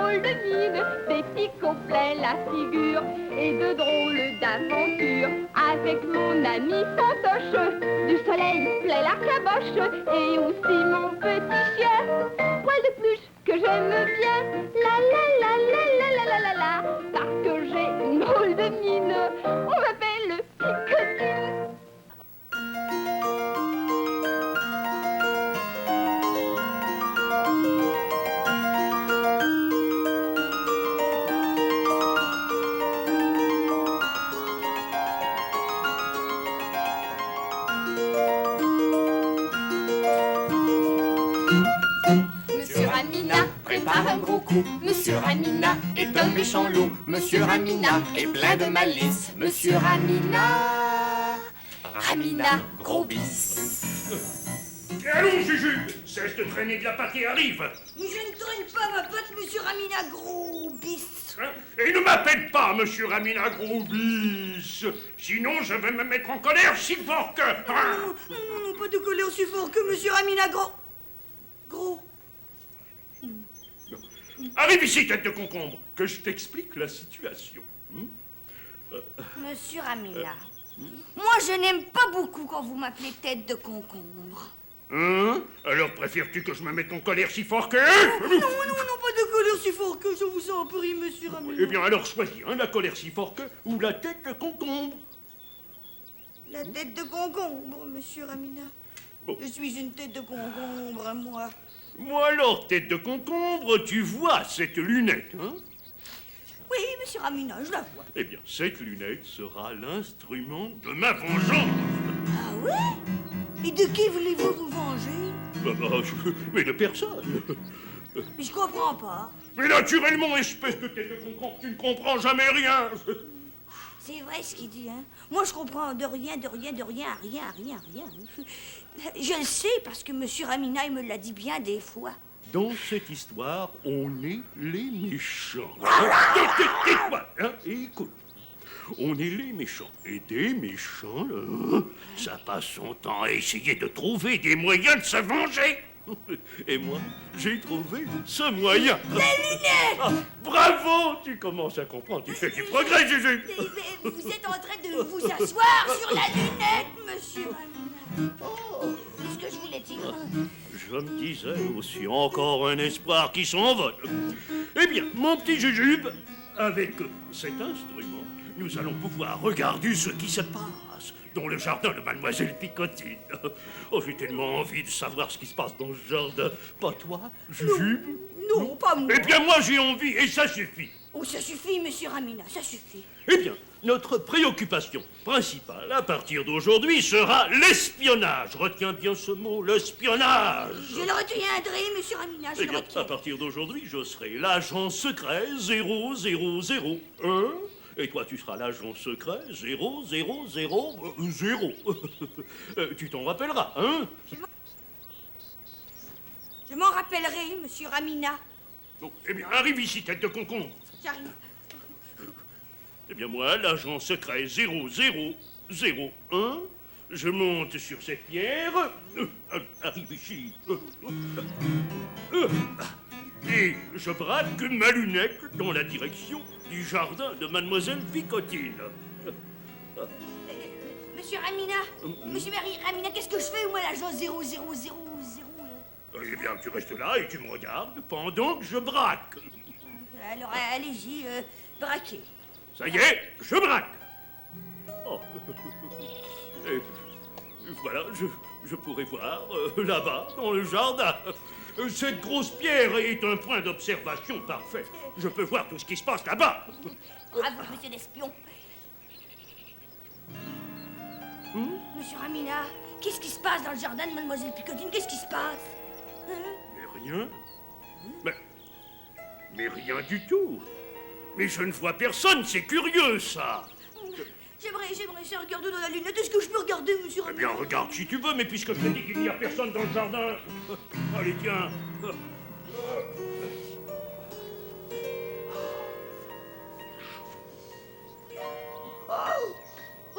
drôles de mines, des picots plein la figure et de drôles d'aventures. Avec mon ami Fantoche, du soleil plein la caboche et aussi mon petit chien, poil de pluche que j'aime bien. La la la la la la la la la, parce que j'ai une drôle de mine, on m'appelle Picotine. Monsieur Ramina prépare un gros coup. Monsieur Ramina est un méchant loup. Monsieur Ramina est plein de malice. Monsieur Ramina, Ramina, gros bis. Et allons, Juju, cesse de traîner de la pâte et arrive. Mais je ne traîne pas ma pote, monsieur Ramina, gros bis. Hein? Et ne m'appelle pas Monsieur Ramina Grobis. Sinon, je vais me mettre en colère si fort que... Non, non, non, pas de colère aussi fort que monsieur Ramina, gros. Arrive ici, tête de concombre, que je t'explique la situation. Monsieur Ramina, moi je n'aime pas beaucoup quand vous m'appelez tête de concombre. Hein? Alors préfères-tu que je me mette en colère si fort que... Non, non, non, pas de colère si fort que je vous en prie, monsieur Ramina. Eh bien, alors choisis, hein, la colère si fort que ou la tête de concombre. La tête de concombre, monsieur Ramina. Bon. Je suis une tête de concombre, moi. Moi alors, tête de concombre, tu vois cette lunette, hein? Oui, monsieur Ramina, je la vois. Eh bien, cette lunette sera l'instrument de ma vengeance. Ah oui? Et de qui voulez-vous vous venger? Mais de personne. Mais je comprends pas. Mais naturellement, espèce de tête de concombre, tu ne comprends jamais rien. C'est vrai ce qu'il dit, hein. Moi, je comprends de rien, rien. Je le sais parce que monsieur Ramina, il me l'a dit bien des fois. Dans cette histoire, on est les méchants. Tais-toi, hein, et écoute. On est les méchants. Et des méchants, là, ça passe son temps à essayer de trouver des moyens de se venger. Et moi, j'ai trouvé ce moyen. Les lunettes! Ah, bravo, tu commences à comprendre. Tu fais du progrès, Juju. Mais vous êtes en train de vous asseoir sur la lunette, monsieur Ramina. Oh, c'est ce que je voulais dire. Je me disais aussi encore un espoir qui s'envole. Eh bien, mon petit Jujube, avec cet instrument, nous allons pouvoir regarder ce qui se passe dans le jardin de Mademoiselle Picotine. Oh, j'ai tellement envie de savoir ce qui se passe dans ce jardin. Pas toi, Jujube? Non, pas moi. Eh bien, moi, j'ai envie, et ça suffit. Oh, ça suffit, monsieur Ramina, ça suffit. Eh bien, notre préoccupation principale à partir d'aujourd'hui sera l'espionnage. Retiens bien ce mot, l'espionnage. Je le retiendrai, monsieur Ramina, je Eh le bien, retiens. à partir d'aujourd'hui, je serai l'agent secret 0001. Et toi, tu seras l'agent secret 0000. Tu t'en rappelleras, hein? Je m'en rappellerai, monsieur Ramina. Bon, eh bien, arrive ici, tête de concombre. J'arrive. Eh bien, moi, l'agent secret 0001, je monte sur cette pierre. Arrive ici. Et je braque ma lunette dans la direction du jardin de Mademoiselle Picotine. Monsieur Ramina, monsieur Ramina, qu'est-ce que je fais, moi, l'agent 0000, là? Eh bien, tu restes là et tu me regardes pendant que je braque. Alors, allez-y, braquez. Ça y est, je braque. Oh. Et voilà, je pourrais voir là-bas, dans le jardin. Cette grosse pierre est un point d'observation parfait. Je peux voir tout ce qui se passe là-bas. Bravo, monsieur l'espion. Monsieur Ramina, qu'est-ce qui se passe dans le jardin de Mademoiselle Picotine? Qu'est-ce qui se passe? Hein? Mais rien. Mais rien du tout. Mais je ne vois personne, c'est curieux, ça. J'aimerais ça regarder dans la lunette. Est-ce que je peux regarder, monsieur Eh Ramina? bien, regarde si tu veux, mais puisque je te dis qu'il n'y a personne dans le jardin... Allez, tiens.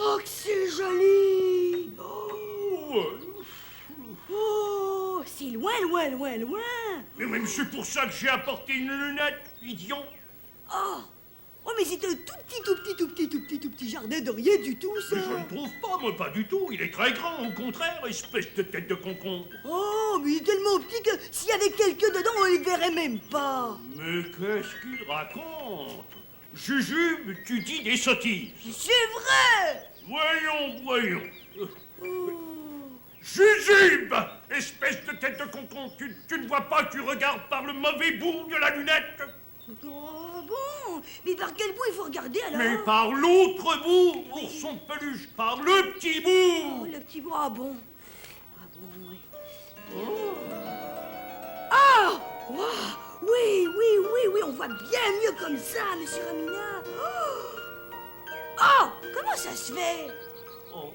Oh, que c'est joli! Oh, c'est loin. Mais même c'est pour ça que j'ai apporté une lunette. idiot. Oh, mais c'est un tout petit jardin de rien du tout, ça. Mais je ne trouve pas, moi, pas du tout. Il est très grand, au contraire, espèce de tête de concombre. Oh, mais il est tellement petit que s'il y avait quelqu'un dedans, on le verrait même pas. Mais qu'est-ce qu'il raconte? Jujube, tu dis des sottises. C'est vrai. Voyons. Jujube, espèce de tête de concombre, tu ne vois pas, tu regardes par le mauvais bout de la lunette. Oh, bon. Mais par quel bout il faut regarder, alors? Mais par l'autre bout, ourson de peluche, par le petit bout. Oh, le petit bout, ah bon, oui. Ah! Wow. Oui, on voit bien mieux comme ça, monsieur Ramina. Oh! Comment ça se fait? Oh,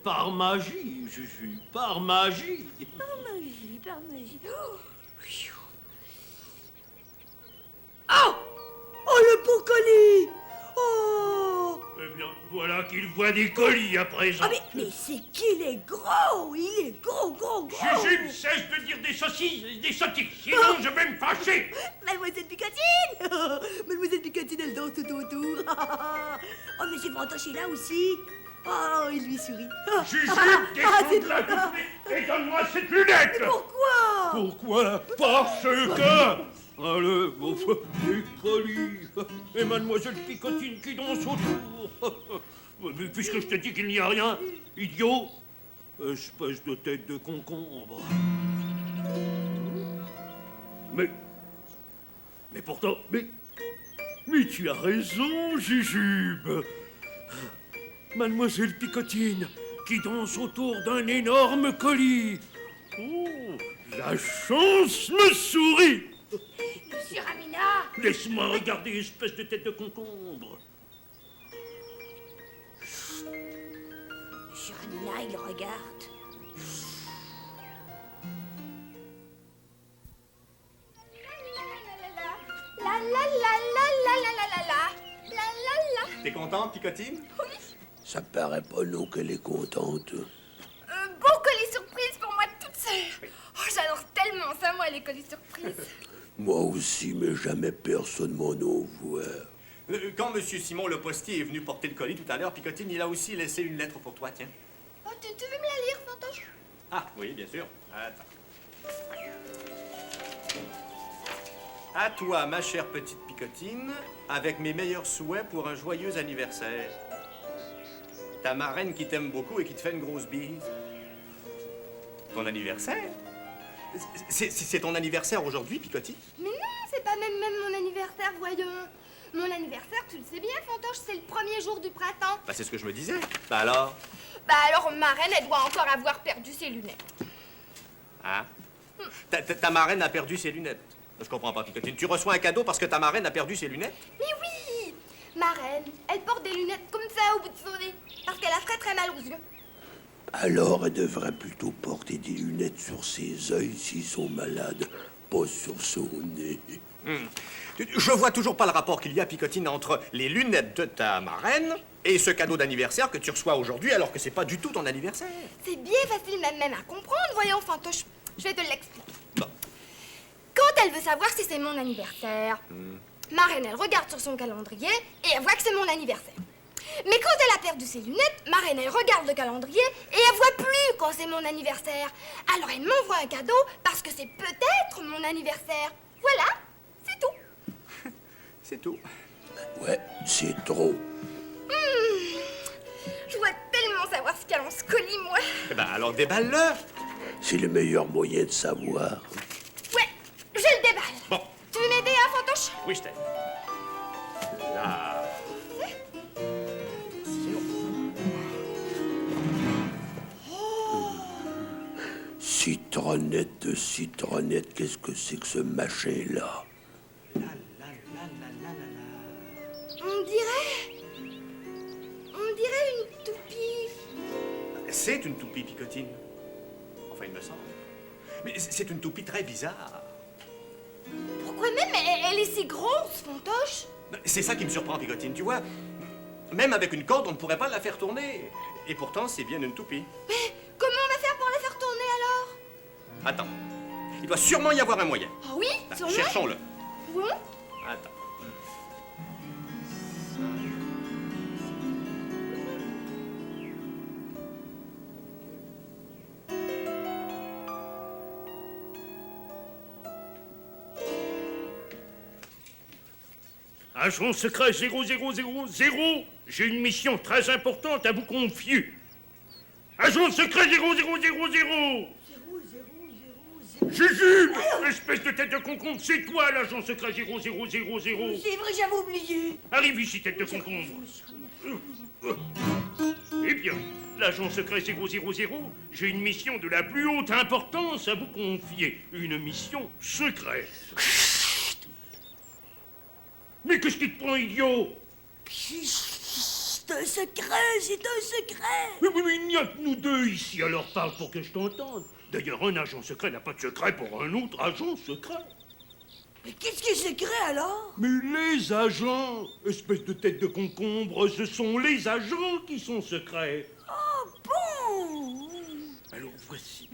par magie, Jujube, par magie. Par magie. Oh! Oh, le beau colis! Oh! Eh bien, voilà qu'il voit des colis à présent. Ah, mais c'est qu'il est gros! Il est gros! Jujube, cesse de dire des saucisses, des sottises, sinon je vais me fâcher. Mademoiselle Picotine! Mademoiselle Picotine, elle danse tout autour. Oh, monsieur Fantoche est là aussi. Oh, il lui sourit. Jujube, c'est descends de là tout de suite et donne-moi cette lunette. Pourquoi? Pourquoi? Parce que... Allez, enfin, des colis. Et mademoiselle Picotine qui danse autour. Puisque je te dis qu'il n'y a rien, idiot, espèce de tête de concombre. Mais pourtant, mais tu as raison, Jujube. Mademoiselle Picotine qui danse autour d'un énorme colis. Oh, la chance me sourit. Monsieur Ramina! Laisse-moi regarder, espèce de tête de concombre. Monsieur Ramina, il le regarde. T'es contente, Picotine? Ça paraît pas non qu'elle est contente. Beau colis surprise pour moi toute seule. Oh, j'adore tellement ça, moi, les colis surprises. Moi aussi, mais jamais personne m'en envoie. Quand Monsieur Simon le postier est venu porter le colis tout à l'heure, Picotine, il a aussi laissé une lettre pour toi, tiens. Oh, tu veux me la lire, Fantoche? Ah, oui, bien sûr. Attends. À toi, ma chère petite Picotine, avec mes meilleurs souhaits pour un joyeux anniversaire. Ta marraine qui t'aime beaucoup et qui te fait une grosse bise. Ton anniversaire? C'est ton anniversaire aujourd'hui, Picotine? Mais non, c'est pas même mon anniversaire, voyons. Mon anniversaire, tu le sais bien, Fantoche, c'est le premier jour du printemps. Bah, c'est ce que je me disais. Bah alors? Bah alors, ma reine, elle doit encore avoir perdu ses lunettes. Hein? Ta marraine a perdu ses lunettes. Je comprends pas, Picotine. Tu reçois un cadeau parce que ta marraine a perdu ses lunettes? Mais oui! Ma reine, elle porte des lunettes comme ça au bout de son nez, parce qu'elle a très mal aux yeux. Alors, elle devrait plutôt porter des lunettes sur ses yeux s'ils sont malades, pas sur son nez. Je vois toujours pas le rapport qu'il y a, Picotine, entre les lunettes de ta marraine et ce cadeau d'anniversaire que tu reçois aujourd'hui alors que c'est pas du tout ton anniversaire. C'est bien facile même à comprendre, voyons, Fantoche. Je vais te l'expliquer. Bon. Quand elle veut savoir si c'est mon anniversaire, ma reine, elle regarde sur son calendrier et elle voit que c'est mon anniversaire. Mais quand elle a perdu ses lunettes, ma reine, elle regarde le calendrier et elle voit plus quand c'est mon anniversaire. Alors elle m'envoie un cadeau parce que c'est peut-être mon anniversaire. Voilà, c'est tout. C'est tout. Ouais, c'est trop. Je dois tellement savoir ce qu'il y a dans ce colis, moi. Eh ben alors déballe-le. C'est le meilleur moyen de savoir. Ouais, je le déballe. Bon. Tu veux m'aider, hein, Fantoche? Oui, je t'aide. Là. Citronnette de citronnette, qu'est-ce que c'est que ce machin-là? On dirait une toupie. C'est une toupie, Picotine. Enfin, il me semble. Mais c'est une toupie très bizarre. Pourquoi même elle est si grosse, Fantoche? C'est ça qui me surprend, Picotine. Tu vois, même avec une corde, on ne pourrait pas la faire tourner. Et pourtant, c'est bien une toupie. Mais comment on va faire pour la faire tourner alors? Attends. Il doit sûrement y avoir un moyen. Ah oui, Bah, sûrement. cherchons-le. Bon. Attends. Agent secret 0000, j'ai une mission très importante à vous confier. Agent secret 0000. Jujube, espèce de tête de concombre, c'est toi l'agent secret 0000. C'est vrai, j'avais oublié. Arrive ici, tête de concombre. Eh bien, l'agent secret 000, j'ai une mission de la plus haute importance à vous confier. Une mission secrète. Mais qu'est-ce qui te prend, idiot? C'est un secret, c'est un secret. Mais il n'y a que nous deux ici, alors parle pour que je t'entende. D'ailleurs, un agent secret n'a pas de secret pour un autre agent secret. Mais qu'est-ce qui est secret alors? Mais les agents, espèce de tête de concombre, ce sont les agents qui sont secrets. Oh bon. Alors voici.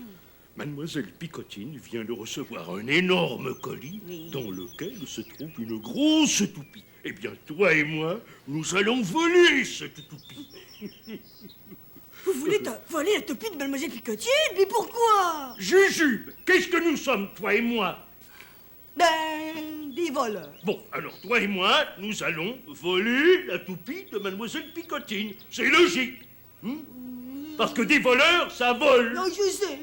Mademoiselle Picotine vient de recevoir un énorme colis dans lequel se trouve une grosse toupie. Eh bien, toi et moi, nous allons voler cette toupie. Vous voulez voler la toupie de Mademoiselle Picotine? Mais pourquoi? Jujube, qu'est-ce que nous sommes, toi et moi? Ben, des voleurs. Bon, alors toi et moi, nous allons voler la toupie de Mademoiselle Picotine. C'est logique. Parce que des voleurs, ça vole. Non, je sais.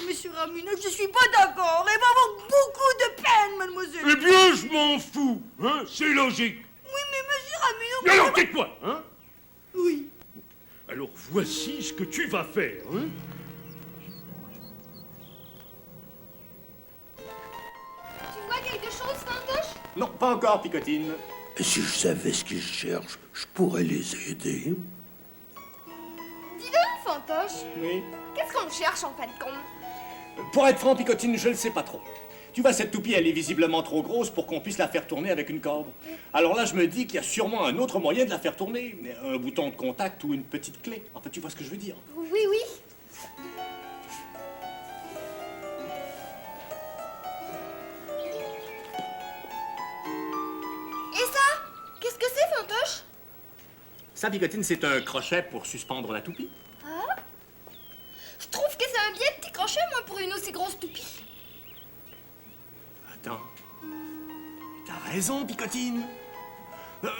Monsieur Ramina, je suis pas d'accord. Elle va avoir beaucoup de peine, mademoiselle. Eh bien, je m'en fous, hein, c'est logique. Oui, mais monsieur Ramina... Mais alors, tais-toi, hein. Oui. Alors, voici ce que tu vas faire, hein. Tu vois quelque chose, Fantoche? Non, pas encore, Picotine. Si je savais ce qu'ils cherchent, je pourrais les aider. Dis donc, Fantoche, Oui. qu'est-ce qu'on cherche en fin de compte? Pour être franc, Picotine, je ne sais pas trop. Tu vois, cette toupie, elle est visiblement trop grosse pour qu'on puisse la faire tourner avec une corde. Alors là, je me dis qu'il y a sûrement un autre moyen de la faire tourner. Un bouton de contact ou une petite clé. En fait, tu vois ce que je veux dire. Oui. Et ça? Qu'est-ce que c'est, Fantoche? Ça, Picotine, c'est un crochet pour suspendre la toupie. Je trouve que c'est un bien petit crochet, moi, pour une aussi grosse toupie. Attends. T'as raison, Picotine.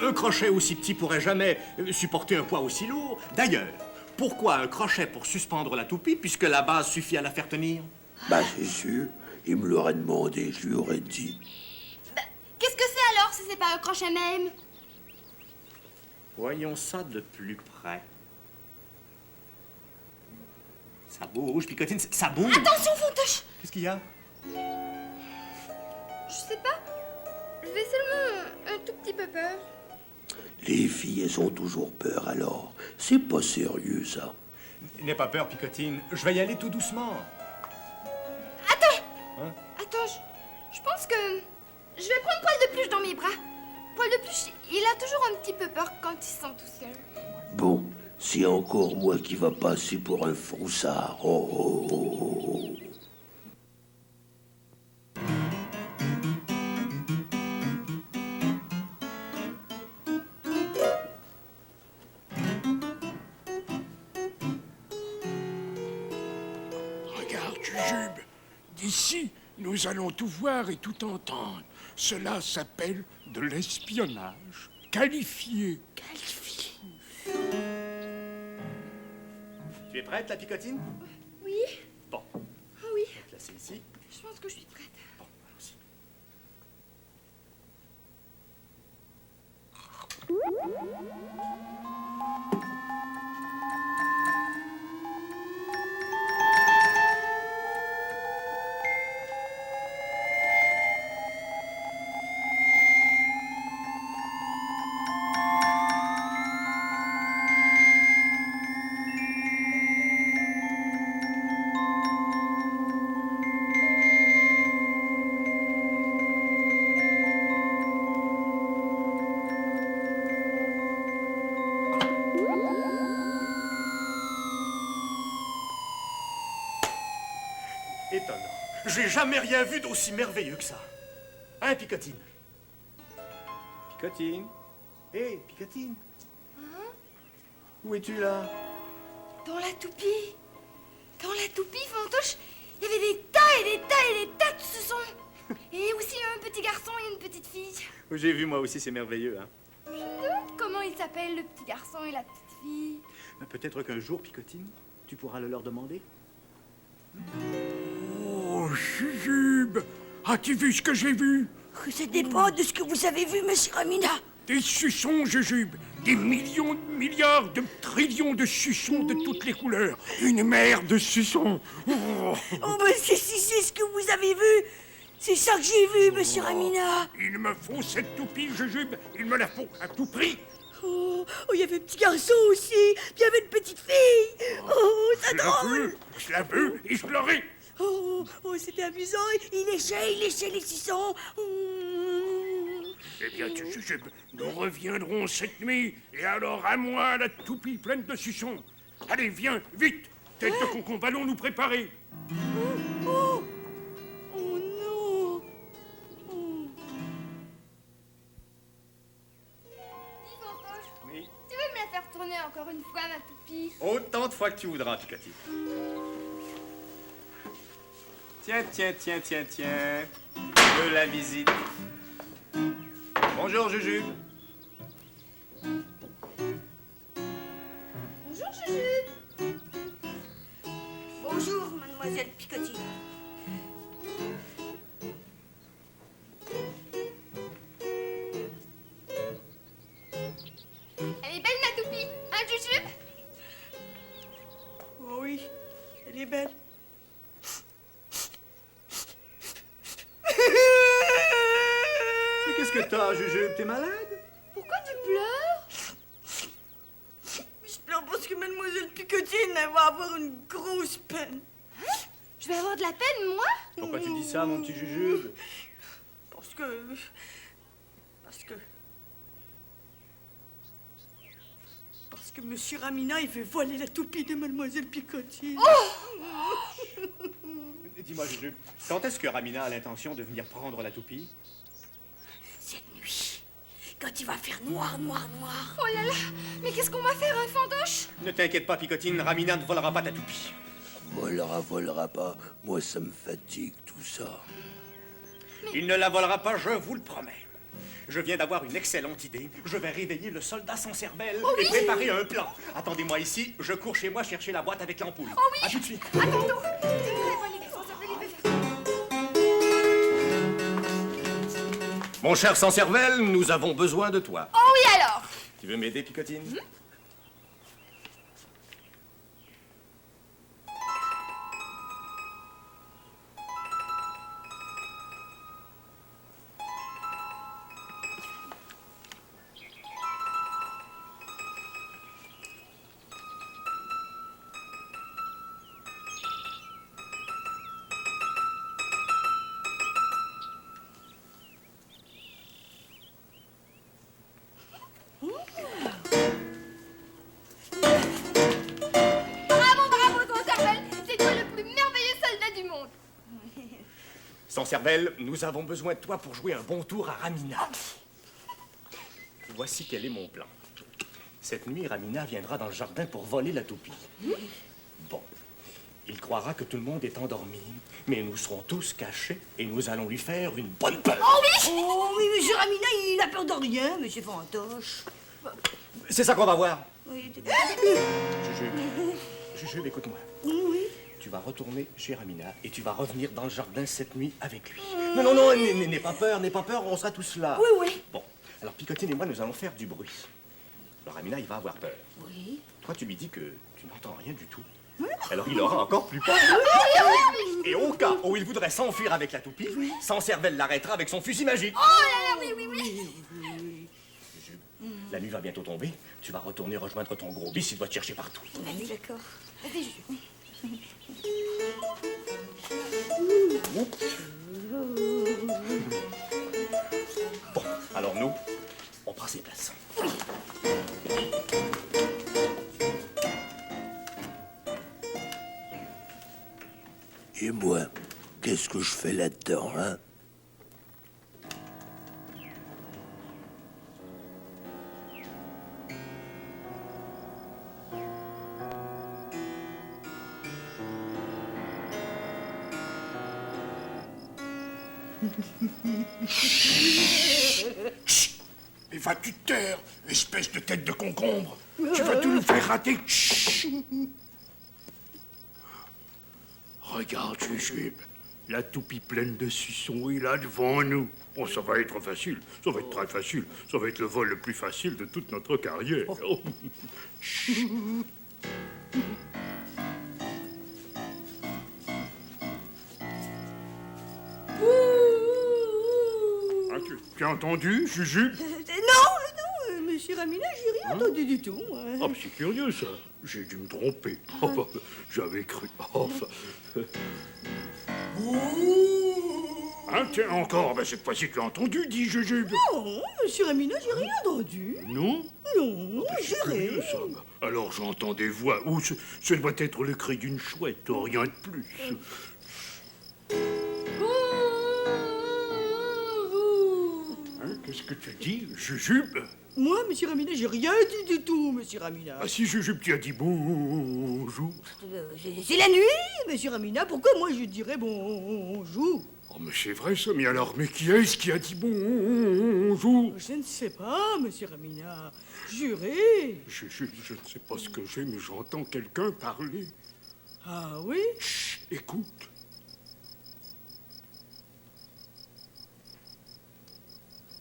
Un crochet aussi petit pourrait jamais supporter un poids aussi lourd. D'ailleurs, pourquoi un crochet pour suspendre la toupie, puisque la base suffit à la faire tenir? Bah, c'est sûr. Il me l'aurait demandé, je lui aurais dit. Qu'est-ce que c'est alors, si c'est pas un crochet même? Voyons ça de plus près. Ça bouge, Picotine, ça bouge. Attention, Fantoche! Qu'est-ce qu'il y a? Je sais pas. J'ai seulement un tout petit peu peur. Les filles, elles ont toujours peur, alors. C'est pas sérieux, ça. N'aie pas peur, Picotine. Je vais y aller tout doucement. Attends! Hein? Attends, je pense que je vais prendre Poil de Pluche dans mes bras. Poil de Pluche, il a toujours un petit peu peur quand il se sent tout seul. Bon, c'est encore moi qui va passer pour un froussard. Oh. Regarde, Jujube. D'ici, nous allons tout voir et tout entendre. Cela s'appelle de l'espionnage. Qualifié. Tu es prête, la Picotine? Oui? Bon, Ah oui, on va te placer ici. je pense que je suis prête. Bon, allons-y. Étonnant. J'ai jamais rien vu d'aussi merveilleux que ça. Hein, Picotine? Picotine? Hé, Picotine? Où es-tu, là? Dans la toupie. Dans la toupie, Fantoche, il y avait des tas et des tas et des tas de suçons. Et aussi un petit garçon et une petite fille. J'ai vu, moi aussi, c'est merveilleux, hein. Comment il s'appelle, le petit garçon et la petite fille? Peut-être qu'un jour, Picotine, tu pourras le leur demander. Oh, Jujube! As-tu vu ce que j'ai vu? Ça dépend de ce que vous avez vu, monsieur Ramina. Des suçons, Jujube. Des millions, de milliards, de trillions de suçons de toutes les couleurs. Une mer de suçons. Oh, Oh, mais si c'est ce que vous avez vu. C'est ça que j'ai vu, monsieur Ramina. il me faut cette toupie, Jujube. Il me la faut à tout prix. Oh, il y avait un petit garçon aussi. Puis il y avait une petite fille. Oh, c'est drôle. Je la veux et je l'aurai. Oh, c'était amusant. Il léchait les suçons. Eh bien, Jujube, nous reviendrons cette nuit. Et alors, à moi, la toupie pleine de suçons. Allez, viens, vite. Tête de concombre, allons nous préparer. Oh non. Dis, Fantoche, Oui. tu veux me la faire tourner encore une fois, ma toupie? Autant de fois que tu voudras, Picotine. Tiens. De la visite. Bonjour, Jujube. Bonjour, Jujube. Bonjour, mademoiselle Picotine. Elle est belle, ma toupie, hein, Jujube? Oh oui, elle est belle. Mais qu'est-ce que t'as, Jujube? T'es malade? Pourquoi tu pleures? Je pleure parce que mademoiselle Picotine, elle va avoir une grosse peine. Je vais avoir de la peine, moi? Pourquoi tu dis ça, mon petit Jujube? Parce que... Parce que monsieur Ramina, il veut voler la toupie de mademoiselle Picotine. Dis-moi, Jujube, quand est-ce que Ramina a l'intention de venir prendre la toupie? Cette nuit, quand il va faire noir. Oh là là, mais qu'est-ce qu'on va faire, un Fantoche? Ne t'inquiète pas, Picotine, Ramina ne volera pas ta toupie. Volera pas. Moi, ça me fatigue, tout ça. Il ne la volera pas, je vous le promets. Je viens d'avoir une excellente idée. Je vais réveiller le soldat sans cervelle et préparer un plan. Attendez-moi ici, je cours chez moi chercher la boîte avec l'ampoule. Oh oui. À tout de suite. Attends-nous. C'est une très bonne idée, sans cervelle, il peut faire ça. Mon cher sans cervelle, nous avons besoin de toi. Oh oui, alors. Tu veux m'aider, Picotine? Bravo, sans cervelle. C'est toi le plus merveilleux soldat du monde. Sans cervelle, nous avons besoin de toi pour jouer un bon tour à Ramina. Voici quel est mon plan. Cette nuit, Ramina viendra dans le jardin pour voler la toupie. Bon. Il croira que tout le monde est endormi, mais nous serons tous cachés et nous allons lui faire une bonne peur. Oh oui, monsieur Ramina, il a peur de rien, monsieur Fantoche. C'est ça qu'on va voir. Oui, Jujube, écoute-moi. oui. Tu vas retourner chez Ramina et tu vas revenir dans le jardin cette nuit avec lui. Non, n'aie pas peur, on sera tous là. Oui. Bon, alors Picotine et moi, nous allons faire du bruit. Alors Ramina, il va avoir peur. Oui. Toi, tu lui dis que tu n'entends rien du tout. Alors il aura encore plus peur. Et au cas où il voudrait s'enfuir avec la toupie, Sans cervelle l'arrêtera avec son fusil magique. Oh là là, oui. Jujube, la nuit va bientôt tomber. Tu vas retourner rejoindre ton gros bis, il doit te chercher partout. Oui, d'accord. Vas-y, Jujube. Bon, alors nous, on prend ses places. Et moi, qu'est-ce que je fais là-dedans, hein? Mais vas-tu te taire, espèce de tête de concombre? Tu vas tout nous faire rater. Chut. Regarde, Jujube, la toupie pleine de suçons est là devant nous. Oh, ça va être facile, ça va être très facile. Ça va être le vol le plus facile de toute notre carrière. Oh. Ah, tu as entendu, Jujube? Non, monsieur Ramina, j'ai rien entendu du tout, moi. Ah, c'est curieux, ça. J'ai dû me tromper. Oh, j'avais cru. Oh, hein, tiens, encore. Ben, cette fois-ci, tu as entendu, dit Jujube. Non, monsieur Ramina, j'ai rien entendu. Non? Non, C'est j'ai curieux, rien. ça. Alors, j'entends des voix. Ou ce doit être le cri d'une chouette, rien de plus. Hein, qu'est-ce que tu dis, Jujube? Moi, monsieur Ramina, j'ai rien dit du tout, monsieur Ramina. Ah, si, Jujube, tu as dit bonjour. C'est la nuit, monsieur Ramina. Pourquoi moi je dirais bonjour? Oh, mais c'est vrai, ça. Mais qui est-ce qui a dit bonjour? Je ne sais pas, monsieur Ramina. Jurez. Je ne sais pas ce que j'ai, mais j'entends quelqu'un parler. Ah oui? Chut, écoute.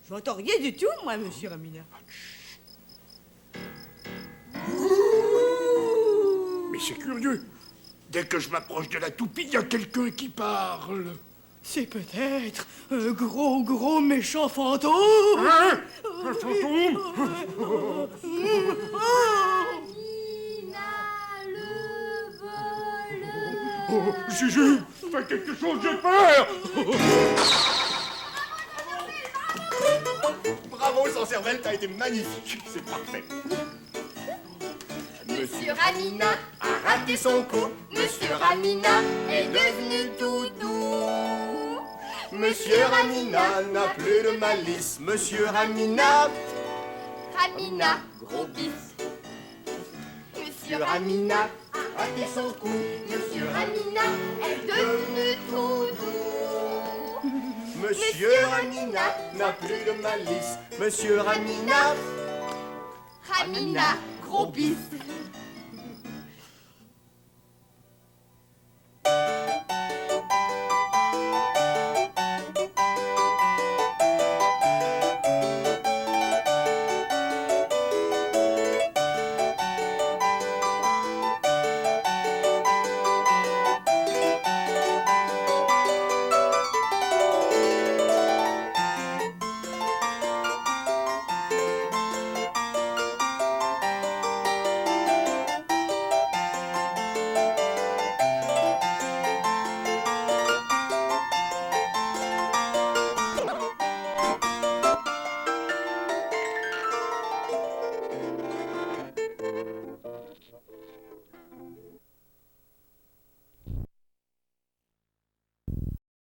J'entends rien du tout, moi, monsieur Ramina. Mais c'est curieux. Dès que je m'approche de la toupie, il y a quelqu'un qui parle. C'est peut-être un gros méchant fantôme. Hein? Un fantôme? Oh, Juju, fais quelque chose, j'ai peur! Bravo, sans cervelle, t'as été magnifique. C'est parfait. Monsieur Ramina a raté son coup. Monsieur Ramina est devenu tout doux. Monsieur Ramina n'a plus de malice. Monsieur Ramina, Ramina, gros bif. Monsieur Ramina a raté son coup. Monsieur Ramina est devenu tout doux. Monsieur Ramina n'a plus de malice. Monsieur Ramina, Ramina, gros bif.